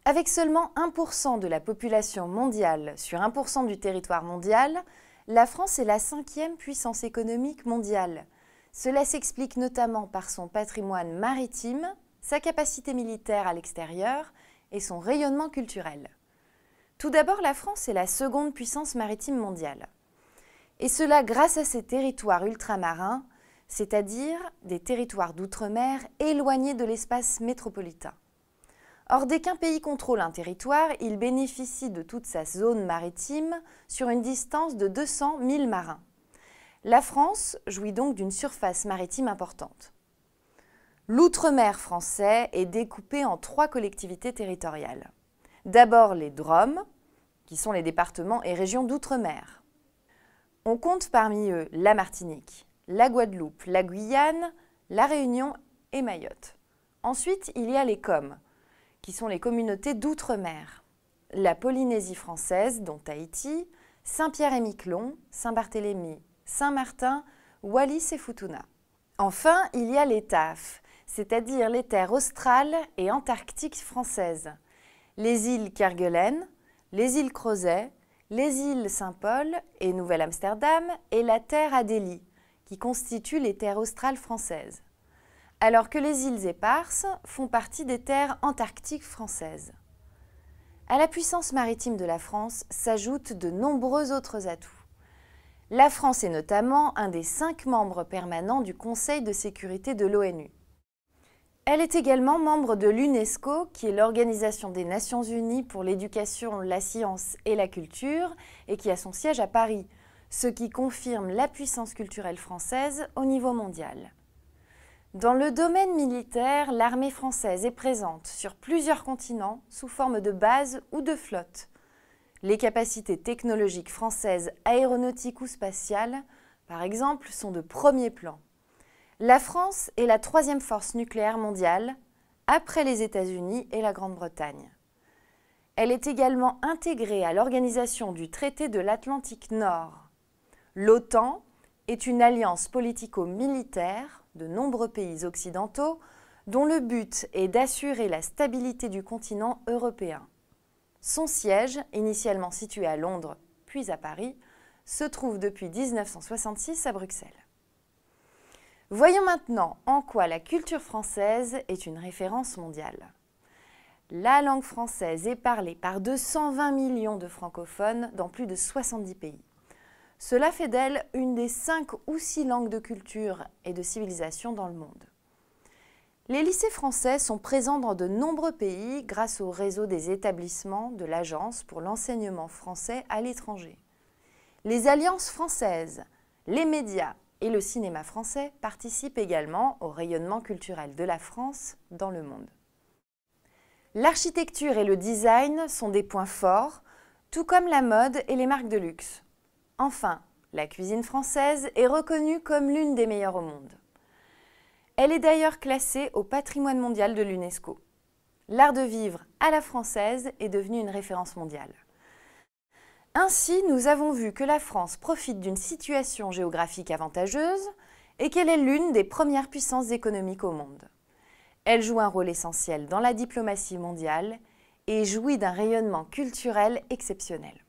Avec seulement 1% de la population mondiale sur 1% du territoire mondial, la France est la 5e puissance économique mondiale. Cela s'explique notamment par son patrimoine maritime, sa capacité militaire à l'extérieur et son rayonnement culturel. Tout d'abord, la France est la seconde puissance maritime mondiale. Et cela grâce à ses territoires ultramarins, c'est-à-dire des territoires d'outre-mer éloignés de l'espace métropolitain. Or, dès qu'un pays contrôle un territoire, il bénéficie de toute sa zone maritime sur une distance de 200 000 marins. La France jouit donc d'une surface maritime importante. L'outre-mer français est découpé en 3 collectivités territoriales. D'abord les DROM, qui sont les départements et régions d'outre-mer. On compte parmi eux la Martinique, la Guadeloupe, la Guyane, la Réunion et Mayotte. Ensuite, il y a les COM, qui sont les communautés d'outre-mer. La Polynésie française, dont Tahiti, Saint-Pierre-et-Miquelon, Saint-Barthélemy, Saint-Martin, Wallis et Futuna. Enfin, il y a les TAF, c'est-à-dire les terres australes et antarctiques françaises, les îles Kerguelen, les îles Crozet, les îles Saint-Paul et Nouvelle-Amsterdam et la terre Adélie, qui constituent les terres australes françaises, alors que les îles Éparses font partie des terres antarctiques françaises. À la puissance maritime de la France s'ajoutent de nombreux autres atouts. La France est notamment un des 5 membres permanents du Conseil de sécurité de l'ONU. Elle est également membre de l'UNESCO, qui est l'Organisation des Nations Unies pour l'éducation, la science et la culture, et qui a son siège à Paris, ce qui confirme la puissance culturelle française au niveau mondial. Dans le domaine militaire, l'armée française est présente sur plusieurs continents sous forme de bases ou de flottes. Les capacités technologiques françaises aéronautiques ou spatiales, par exemple, sont de premier plan. La France est la 3e force nucléaire mondiale, après les États-Unis et la Grande-Bretagne. Elle est également intégrée à l'organisation du traité de l'Atlantique Nord. L'OTAN est une alliance politico-militaire de nombreux pays occidentaux dont le but est d'assurer la stabilité du continent européen. Son siège, initialement situé à Londres puis à Paris, se trouve depuis 1966 à Bruxelles. Voyons maintenant en quoi la culture française est une référence mondiale. La langue française est parlée par 220 millions de francophones dans plus de 70 pays. Cela fait d'elle une des 5 ou 6 langues de culture et de civilisation dans le monde. Les lycées français sont présents dans de nombreux pays grâce au réseau des établissements de l'Agence pour l'enseignement français à l'étranger. Les alliances françaises, les médias et le cinéma français participent également au rayonnement culturel de la France dans le monde. L'architecture et le design sont des points forts, tout comme la mode et les marques de luxe. Enfin, la cuisine française est reconnue comme l'une des meilleures au monde. Elle est d'ailleurs classée au patrimoine mondial de l'UNESCO. L'art de vivre à la française est devenu une référence mondiale. Ainsi, nous avons vu que la France profite d'une situation géographique avantageuse et qu'elle est l'une des premières puissances économiques au monde. Elle joue un rôle essentiel dans la diplomatie mondiale et jouit d'un rayonnement culturel exceptionnel.